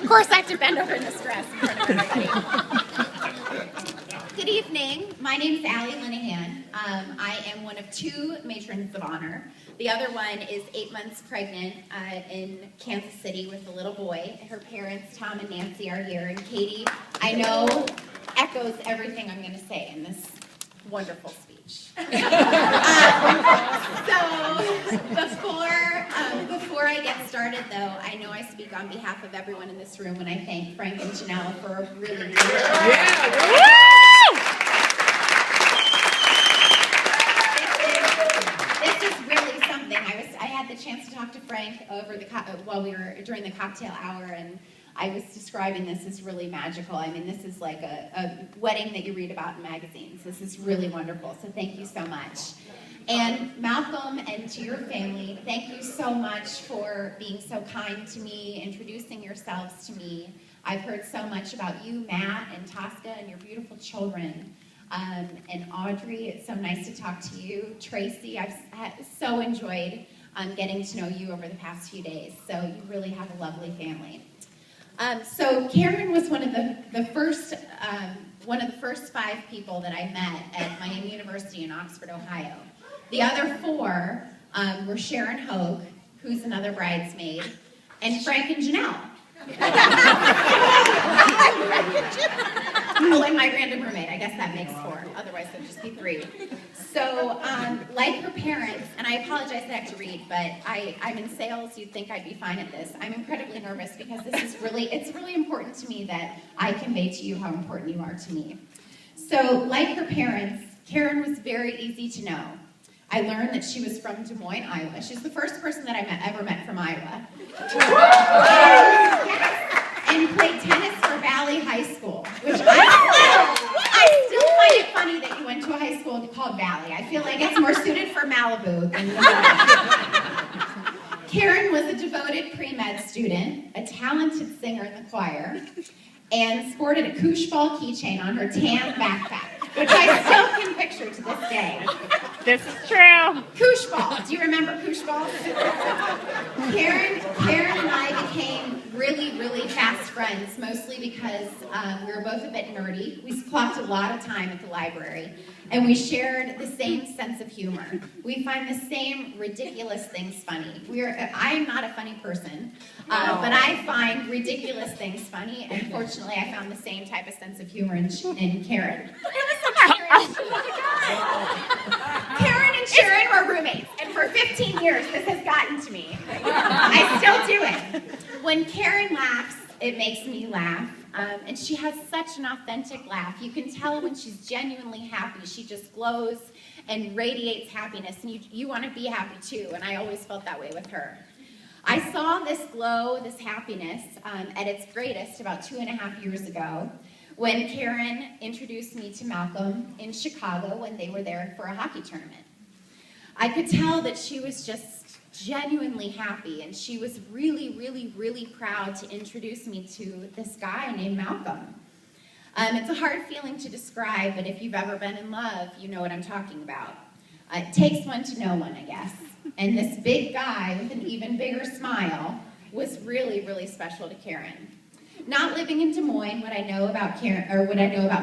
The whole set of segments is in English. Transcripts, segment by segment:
course, I have to bend over in this dress in front of everybody. Good evening. My name is Allie Linehan. I am one of 2 matrons of honor. The other one is 8 months pregnant in Kansas City with a little boy. Her parents, Tom and Nancy, are here. And Katie, I know, echoes everything I'm going to say in this wonderful speech. So before I get started, though, I know I speak on behalf of everyone in this room when I thank Frank and Janelle for a really good This is really something. I had the chance to talk to Frank over during the cocktail hour, and I was describing this as really magical. I mean, this is like a wedding that you read about in magazines. This is really wonderful, so thank you so much. And Malcolm, and to your family, thank you so much for being so kind to me, introducing yourselves to me. I've heard so much about you, Matt, and Tosca, and your beautiful children. And Audrey, it's so nice to talk to you. Tracy, I've so enjoyed getting to know you over the past few days, so you really have a lovely family. So Karen was one of the first 5 people that I met at Miami University in Oxford, Ohio. The other 4 were Sharon Hogue, who's another bridesmaid, and Frank and Janelle. Oh, and my random roommate. I guess that makes 4. Otherwise, there'd just be 3. So, like her parents, and I apologize that I have to read, but I'm in sales. You'd think I'd be fine at this. I'm incredibly nervous because it's really important to me that I convey to you how important you are to me. So, like her parents, Karen was very easy to know. I learned that she was from Des Moines, Iowa. She's the first person that I ever met from Iowa. And played tennis for Valley High School, which I still find it funny that you went to a high school called Valley. I feel like it's more suited for Malibu than Karen was a devoted pre-med student, a talented singer in the choir, and sported a koosh ball keychain on her tan backpack, which I still can picture to this day. This is true. Koosh ball. Do you remember koosh ball? Karen and I became really fast friends, mostly because we were both a bit nerdy. We clocked a lot of time at the library, and we shared the same sense of humor. We find the same ridiculous things funny. I am not a funny person, but I find ridiculous things funny, and fortunately I found the same type of sense of humor in Karen. Karen and Sharon were roommates, and for 15 years this has gotten to me. I still do it. When Karen laughs, it makes me laugh, and she has such an authentic laugh. You can tell when she's genuinely happy. She just glows and radiates happiness, and you want to be happy too, and I always felt that way with her. I saw this glow, this happiness, at its greatest about 2.5 years ago, when Karen introduced me to Malcolm in Chicago when they were there for a hockey tournament. I could tell that she was just genuinely happy, and she was really proud to introduce me to this guy named Malcolm. It's a hard feeling to describe, but if you've ever been in love, you know what I'm talking about. It takes one to know one, I guess. And this big guy with an even bigger smile was really special to Karen. Not living in Des Moines, what I know about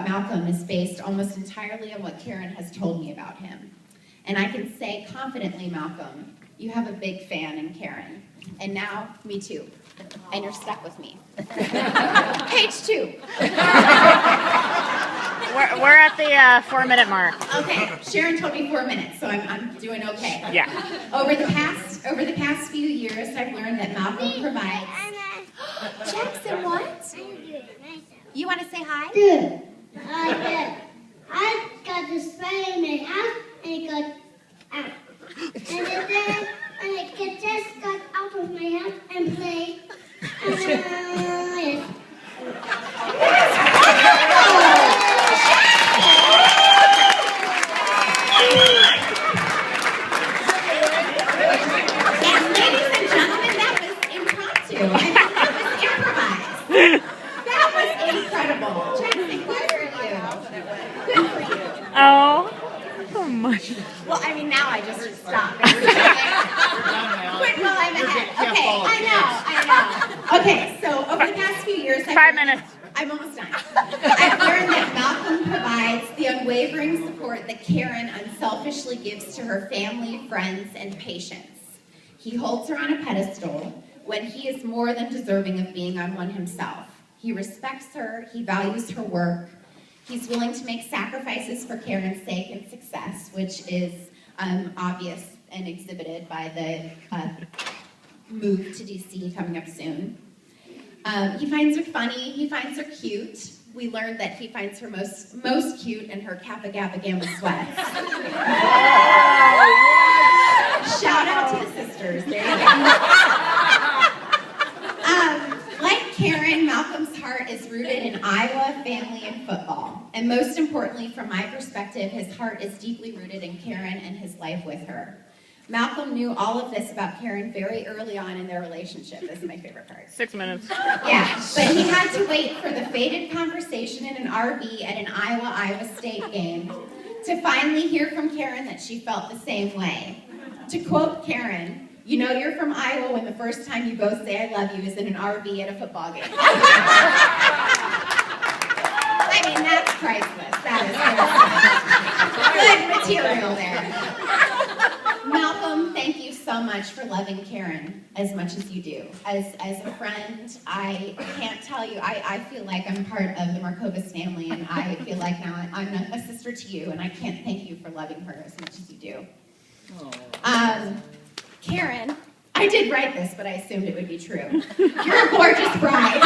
Malcolm is based almost entirely on what Karen has told me about him. And I can say confidently, Malcolm, you have a big fan in Karen. And now, me too. And you're stuck with me. Page 2. We're at the 4-minute mark. Okay, Sharon told me 4 minutes, so I'm doing okay. Yeah. Over the past few years, I've learned that Malcolm provides. Jackson, what? You want to say hi? Good. I got the spray in my house and it got out. And then it just got out of my house and played. Yes. Ladies and gentlemen, that was impromptu. That was improvised. That was incredible. Jackson, good for you. Good for you. Oh my. Well, I mean, now I just stop. Quit while I'm ahead. Okay, I know. Okay, so over the past few years, 5 minutes. I'm almost done. I've learned that Malcolm provides the unwavering support that Karen unselfishly gives to her family, friends, and patients. He holds her on a pedestal when he is more than deserving of being on one himself. He respects her, he values her work, he's willing to make sacrifices for Karen's sake and success, which is obvious and exhibited by the move to DC coming up soon. He finds her funny, he finds her cute. We learned that he finds her most cute in her Kappa Kappa Gamma sweats. Shout out to the sisters, there you go. Like Karen, Malcolm's heart is rooted in Iowa, family, and football. And most importantly, from my perspective, his heart is deeply rooted in Karen and his life with her. Malcolm knew all of this about Karen very early on in their relationship. This is my favorite part. 6 minutes. Yeah, but he had to wait for the fated conversation in an RV at an Iowa State game to finally hear from Karen that she felt the same way. To quote Karen, "You know you're from Iowa when the first time you both say I love you is in an RV at a football game." I mean, that's priceless. That is good material there. Malcolm, thank you so much for loving Karen as much as you do. As a friend, I can't tell you, I feel like I'm part of the Markovas family, and I feel like now I'm a sister to you, and I can't thank you for loving her as much as you do. Karen, I did write this, but I assumed it would be true. You're a gorgeous bride.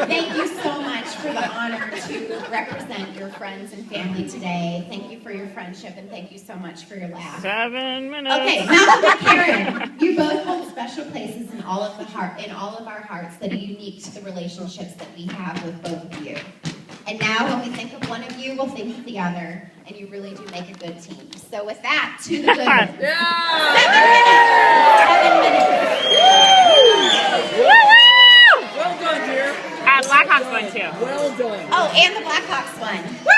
Thank you so much for the honor to represent your friends and family today. Thank you for your friendship, and thank you so much for your laugh. 7 minutes. Okay, Malcolm and Karen, you both hold special places in all of our hearts that are unique to the relationships that we have with both of you. And now, when we think of one of you, we'll think of the other, and you really do make a good team. So, with that, to the good ones. 7 minutes. 7 minutes. Well done, dear. Blackhawks won too. Well done. Oh, and the Blackhawks won. Woo!